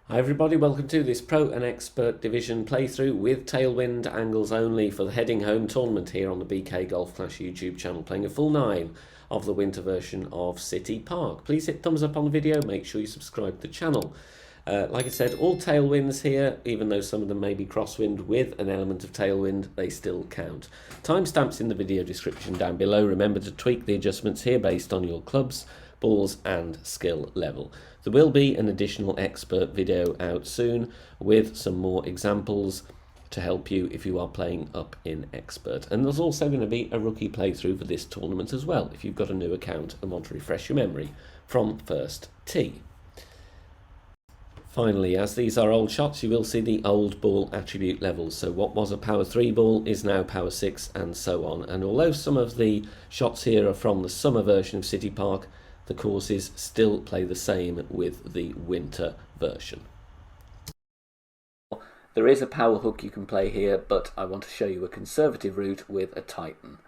Hi everybody, welcome to this Pro and Expert Division playthrough with tailwind angles only for the Heading Home tournament here on the BK Golf Clash YouTube channel, playing a full 9 of the winter version of City Park. Please hit thumbs up on the video, make sure you subscribe to the channel. Like I said, all tailwinds here, even though some of them may be crosswind with an element of tailwind, they still count. Timestamps in the video description down below. Remember to tweak the adjustments here based on your clubs, balls and skill level. There will be an additional expert video out soon with some more examples to help you if you are playing up in expert. And there's also going to be a rookie playthrough for this tournament as well if you've got a new account and want to refresh your memory from first tee. Finally, as these are old shots, you will see the old ball attribute levels. So what was a power 3 ball is now power 6 and so on. And although some of the shots here are from the summer version of City Park, the courses still play the same with the winter version. There is a power hook you can play here, but I want to show you a conservative route with a Titan.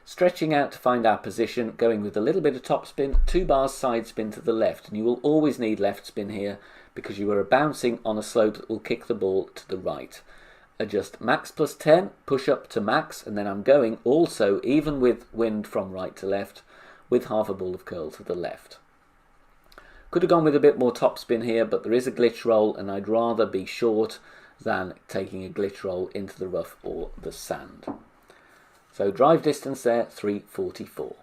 Stretching out to find our position, going with a little bit of topspin, 2 bars side spin to the left, and you will always need left spin here because you are bouncing on a slope that will kick the ball to the right. Adjust max plus 10, push up to max, and then I'm going also, even with wind from right to left, with half a ball of curl to the left. Could have gone with a bit more topspin here, but there is a glitch roll and I'd rather be short than taking a glitch roll into the rough or the sand. So drive distance there, 344.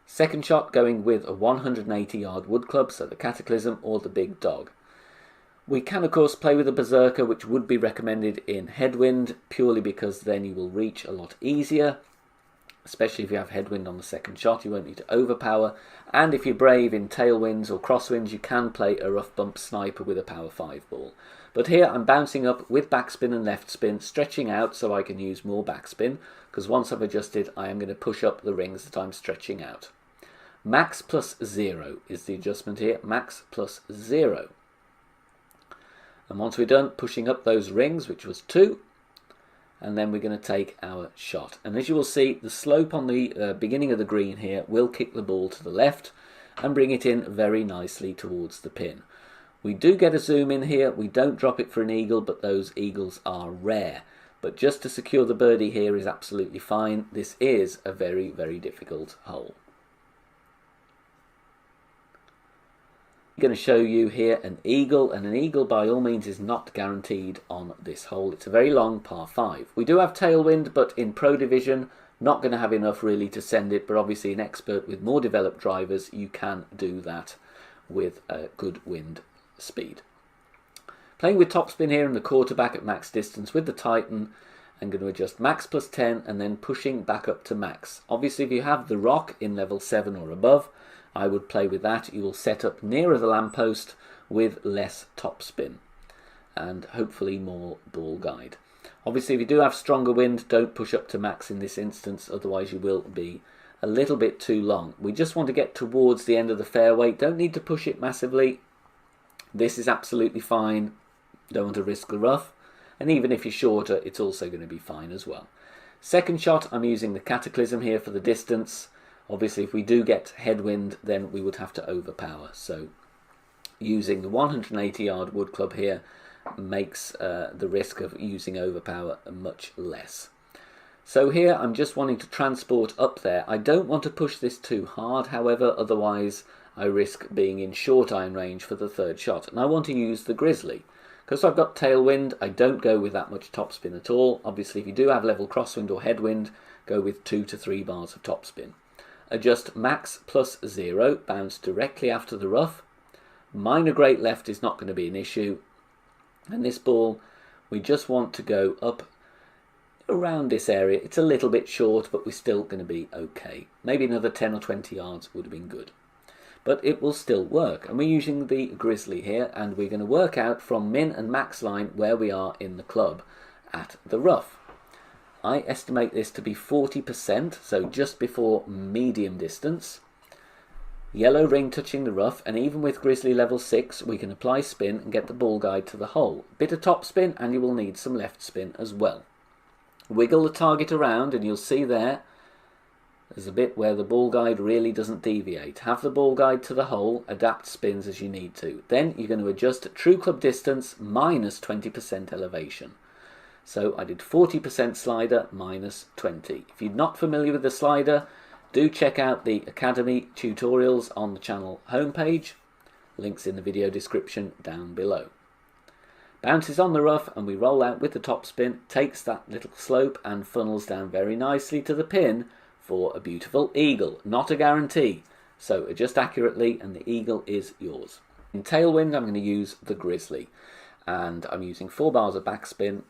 Second shot going with a 180-yard wood club, so the Cataclysm or the Big Dog. We can of course play with a Berserker, which would be recommended in headwind, purely because then you will reach a lot easier. Especially if you have headwind on the second shot, you won't need to overpower. And if you're brave in tailwinds or crosswinds, you can play a rough bump sniper with a power 5 ball. But here I'm bouncing up with backspin and left spin, stretching out so I can use more backspin, because once I've adjusted, I am going to push up the rings that I'm stretching out. Max plus 0 is the adjustment here, max plus 0. And once we're done pushing up those rings, which was 2, and then we're going to take our shot. And as you will see, the slope on the beginning of the green here will kick the ball to the left and bring it in very nicely towards the pin. We do get a zoom in here. We don't drop it for an eagle, but those eagles are rare. But just to secure the birdie here is absolutely fine. This is a very, very difficult hole. I'm going to show you here an eagle, and an eagle by all means is not guaranteed on this hole. It's a very long par 5. We do have tailwind, but in Pro Division not going to have enough really to send it, but obviously an expert with more developed drivers, you can do that with a good wind speed. Playing with topspin here in the quarterback at max distance with the Titan. I'm going to adjust max plus 10 and then pushing back up to max. Obviously if you have the rock in level 7 or above, I would play with that. You will set up nearer the lamppost with less topspin and hopefully more ball guide. Obviously if you do have stronger wind, don't push up to max in this instance, otherwise you will be a little bit too long. We just want to get towards the end of the fairway, don't need to push it massively. This is absolutely fine, don't want to risk the rough, and even if you're shorter it's also going to be fine as well. Second shot, I'm using the Cataclysm here for the distance. Obviously if we do get headwind then we would have to overpower, so using the 180-yard wood club here makes the risk of using overpower much less. So here I'm just wanting to transport up there. I don't want to push this too hard, however, otherwise I risk being in short iron range for the third shot, and I want to use the Grizzly. Because I've got tailwind, I don't go with that much topspin at all. Obviously if you do have level crosswind or headwind, go with 2 to 3 bars of topspin. Adjust max plus 0, bounce directly after the rough. Minor great left is not going to be an issue. And this ball, we just want to go up around this area. It's a little bit short, but we're still going to be okay. Maybe another 10 or 20 yards would have been good. But it will still work. And we're using the Grizzly here, and we're going to work out from min and max line where we are in the club at the rough. I estimate this to be 40%, so just before medium distance. Yellow ring touching the rough, and even with Grizzly level 6 we can apply spin and get the ball guide to the hole. Bit of top spin and you will need some left spin as well. Wiggle the target around and you'll see there There's a bit where the ball guide really doesn't deviate. Have the ball guide to the hole, adapt spins as you need to. Then you're going to adjust true club distance minus 20% elevation. So I did 40% slider minus 20. If you're not familiar with the slider, do check out the Academy tutorials on the channel homepage. Links in the video description down below. Bounces on the rough and we roll out with the topspin, takes that little slope and funnels down very nicely to the pin for a beautiful eagle. Not a guarantee, so adjust accurately and the eagle is yours. In tailwind I'm going to use the Grizzly, and I'm using 4 bars of backspin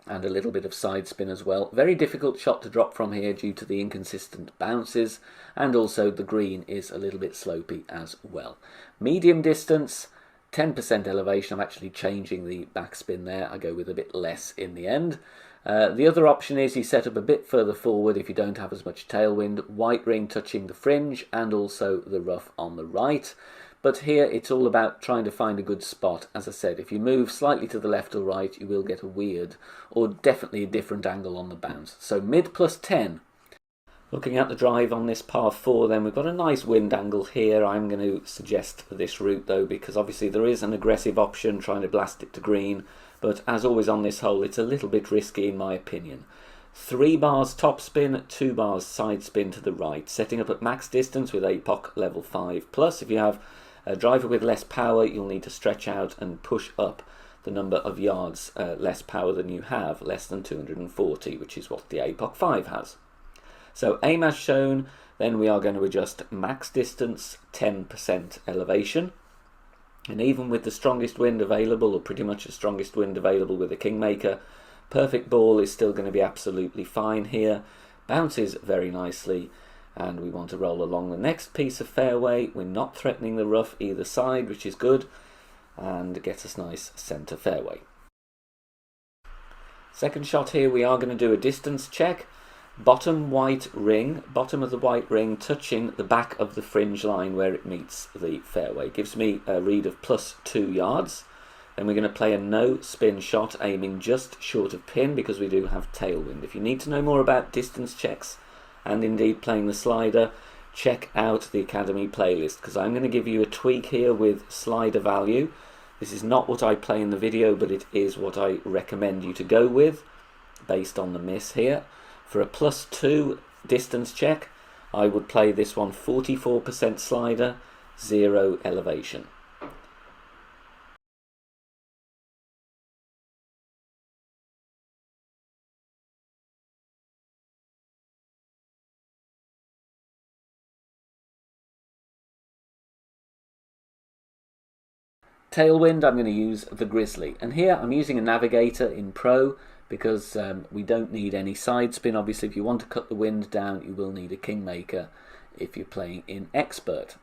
and a little bit of side spin as well. Very difficult shot to drop from here due to the inconsistent bounces, and also the green is a little bit slopey as well. Medium distance, 10% elevation. I'm actually changing the backspin there. I go with a bit less in the end. The other option is you set up a bit further forward if you don't have as much tailwind, white ring touching the fringe and also the rough on the right. But here it's all about trying to find a good spot. As I said, if you move slightly to the left or right, you will get a weird or definitely a different angle on the bounce. So mid plus 10. Looking at the drive on this par 4 then, we've got a nice wind angle here. I'm going to suggest this route though, because obviously there is an aggressive option trying to blast it to green, but as always on this hole it's a little bit risky in my opinion. 3 bars top spin, 2 bars side spin to the right, setting up at max distance with APOC level 5 plus. If you have a driver with less power, you'll need to stretch out and push up the number of yards less power than you have, less than 240, which is what the APOC 5 has. So aim as shown, then we are going to adjust max distance, 10% elevation. And even with the strongest wind available, or pretty much the strongest wind available with a Kingmaker, perfect ball is still going to be absolutely fine here. Bounces very nicely, and we want to roll along the next piece of fairway. We're not threatening the rough either side, which is good, and gets us nice centre fairway. Second shot here, we are going to do a distance check. Bottom white ring, bottom of the white ring touching the back of the fringe line where it meets the fairway. Gives me a read of plus 2 yards. Then we're going to play a no spin shot aiming just short of pin because we do have tailwind. If you need to know more about distance checks and indeed playing the slider, check out the Academy playlist, because I'm going to give you a tweak here with slider value. This is not what I play in the video, but it is what I recommend you to go with based on the miss here. For a plus 2 distance check, I would play this one 44% slider, 0 elevation. Tailwind, I'm going to use the Grizzly, and here I'm using a Navigator in Pro because we don't need any side spin. Obviously if you want to cut the wind down you will need a Kingmaker if you're playing in Expert.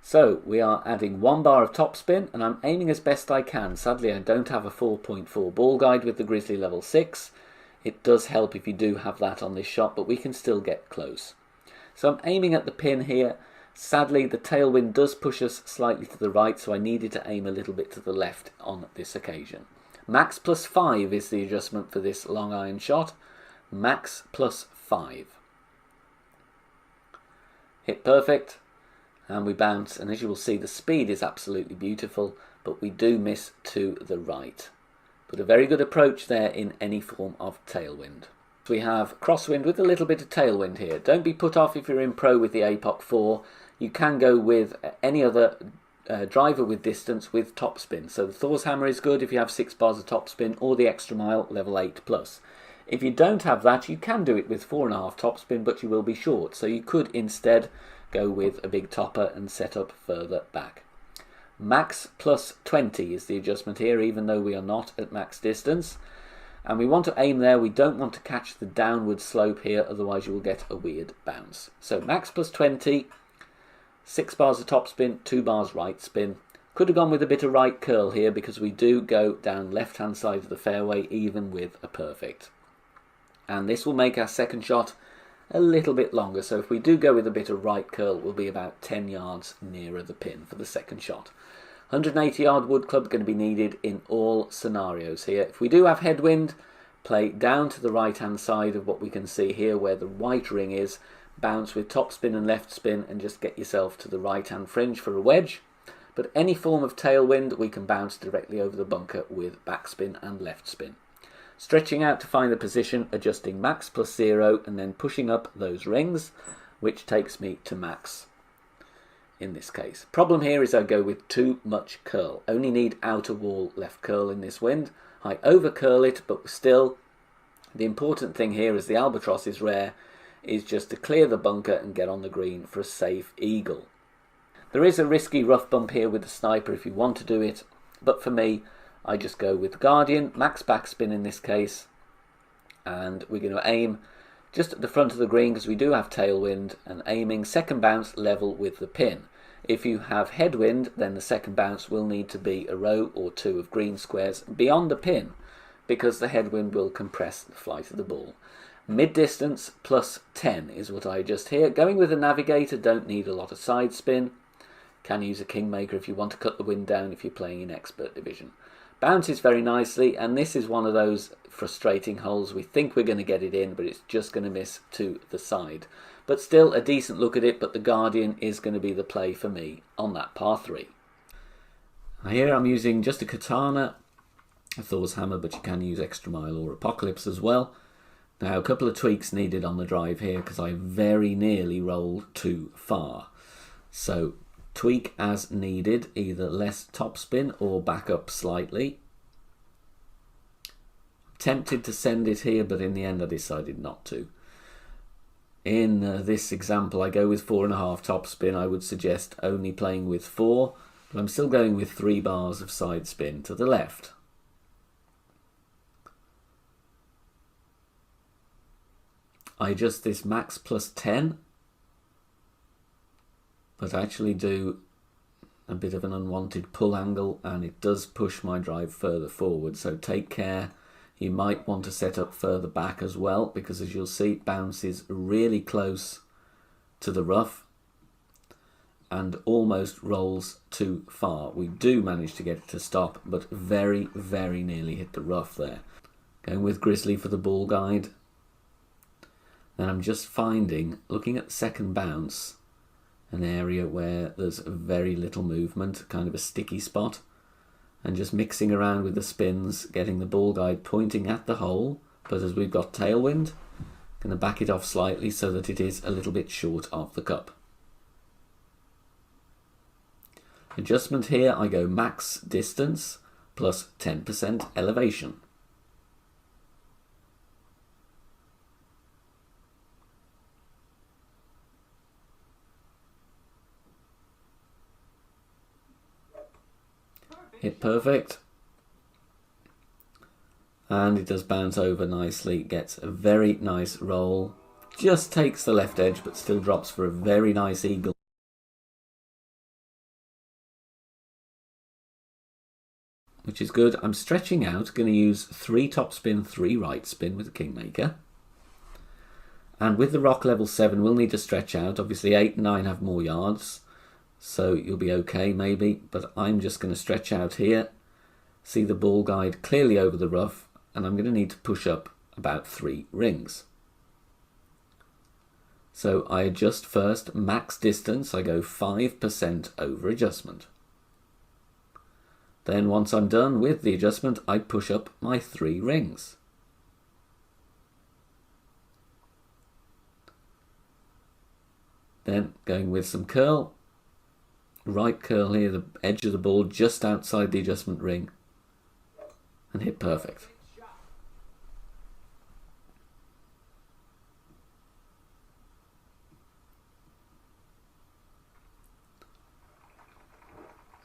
So we are adding 1 bar of topspin and I'm aiming as best I can. Sadly I don't have a 4.4 ball guide with the Grizzly level 6. It does help if you do have that on this shot, but we can still get close. So I'm aiming at the pin here. Sadly the tailwind does push us slightly to the right, so I needed to aim a little bit to the left on this occasion. Max plus 5 is the adjustment for this long iron shot. Max plus 5. Hit perfect and we bounce, and as you will see the speed is absolutely beautiful, but we do miss to the right. But a very good approach there in any form of tailwind. We have crosswind with a little bit of tailwind here. Don't be put off if you're in Pro with the APOC 4. You can go with any other driver with distance with topspin. So the Thor's Hammer is good if you have 6 bars of topspin, or the Extra Mile level 8 plus. If you don't have that, you can do it with 4.5 topspin, but you will be short. So you could instead go with a big topper and set up further back. Max plus 20 is the adjustment here, even though we are not at max distance. And we want to aim there. We don't want to catch the downward slope here, otherwise you will get a weird bounce. So max plus 20, 6 bars of topspin, 2 bars right spin. Could have gone with a bit of right curl here because we do go down left hand side of the fairway even with a perfect. And this will make our second shot a little bit longer. So if we do go with a bit of right curl, we'll be about 10 yards nearer the pin for the second shot. 180 yard wood club going to be needed in all scenarios here. If we do have headwind, play down to the right hand side of what we can see here where the white ring is, bounce with top spin and left spin and just get yourself to the right hand fringe for a wedge. But any form of tailwind we can bounce directly over the bunker with backspin and left spin. Stretching out to find the position, adjusting max plus 0 and then pushing up those rings, which takes me to max in this case. Problem here is I go with too much curl. Only need outer wall left curl in this wind. I over curl it, but still the important thing here, as the albatross is rare, is just to clear the bunker and get on the green for a safe eagle. There is a risky rough bump here with the sniper if you want to do it, but for me I just go with Guardian, max backspin in this case, and we're going to aim just at the front of the green because we do have tailwind, and aiming second bounce level with the pin. If you have headwind, then the second bounce will need to be a row or two of green squares beyond the pin because the headwind will compress the flight of the ball. Mid distance plus 10 is what I adjust here. Going with a navigator, don't need a lot of side spin. Can use a kingmaker if you want to cut the wind down if you're playing in expert division. Bounces very nicely, and this is one of those frustrating holes. We think we're going to get it in, but it's just going to miss to the side. But still a decent look at it, but the Guardian is going to be the play for me on that par 3. Here I'm using just a katana, a Thor's hammer, but you can use extra mile or apocalypse as well. Now a couple of tweaks needed on the drive here because I very nearly rolled too far. So tweak as needed, either less topspin or back up slightly. Tempted to send it here, but in the end I decided not to. In this example I go with 4.5 topspin. I would suggest only playing with 4, but I'm still going with 3 bars of side spin to the left. I adjust this max plus 10, but I actually do a bit of an unwanted pull angle and it does push my drive further forward, so take care. You might want to set up further back as well, because as you'll see it bounces really close to the rough and almost rolls too far. We do manage to get it to stop, but very, very nearly hit the rough there. Going with Grizzly for the ball guide. Then I'm just finding, looking at the second bounce, an area where there's very little movement, kind of a sticky spot, and just mixing around with the spins, getting the ball guide pointing at the hole, but as we've got tailwind, going to back it off slightly so that it is a little bit short of the cup. Adjustment here, I go max distance plus 10% elevation. Hit perfect, and it does bounce over nicely, gets a very nice roll, just takes the left edge but still drops for a very nice eagle. Which is good. I'm stretching out, going to use 3 top spin, 3 right spin with the kingmaker. And with the rock level 7 we'll need to stretch out. Obviously 8 and 9 have more yards, so you'll be okay maybe, but I'm just going to stretch out here, see the ball guide clearly over the rough, and I'm going to need to push up about 3 rings. So I adjust first max distance, I go 5% over adjustment. Then once I'm done with the adjustment, I push up my 3 rings. Then going with some curl, right curl here, the edge of the ball just outside the adjustment ring, and hit perfect.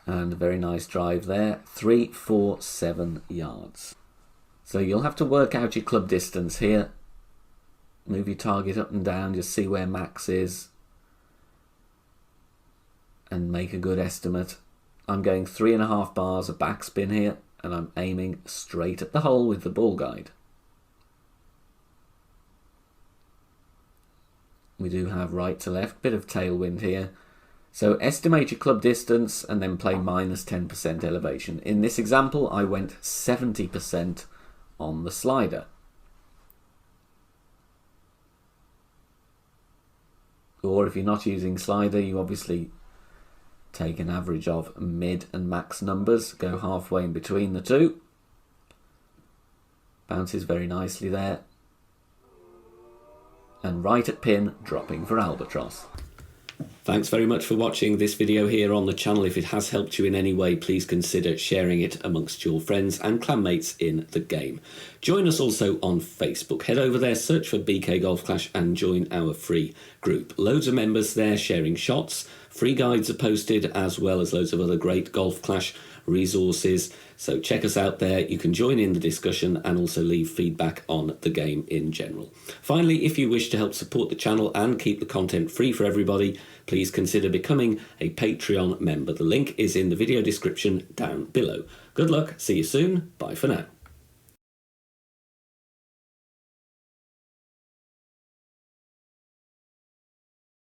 And a very nice drive there, 3, 4, 7 yards. So you'll have to work out your club distance here. Move your target up and down, just see where max is, and make a good estimate. I'm going 3.5 bars of backspin here, and I'm aiming straight at the hole with the ball guide. We do have right to left, bit of tailwind here. So estimate your club distance and then play minus 10% elevation. In this example, I went 70% on the slider. Or if you're not using slider, you obviously take an average of mid and max numbers, go halfway in between the two. Bounces very nicely there. And right at pin, dropping for albatross. Thanks very much for watching this video here on the channel. If it has helped you in any way, please consider sharing it amongst your friends and clanmates in the game. Join us also on Facebook. Head over there, search for BK Golf Clash and join our free group. Loads of members there sharing shots. Free guides are posted, as well as loads of other great Golf Clash resources. So check us out there. You can join in the discussion and also leave feedback on the game in general. Finally, if you wish to help support the channel and keep the content free for everybody, please consider becoming a Patreon member. The link is in the video description down below. Good luck, see you soon, bye for now.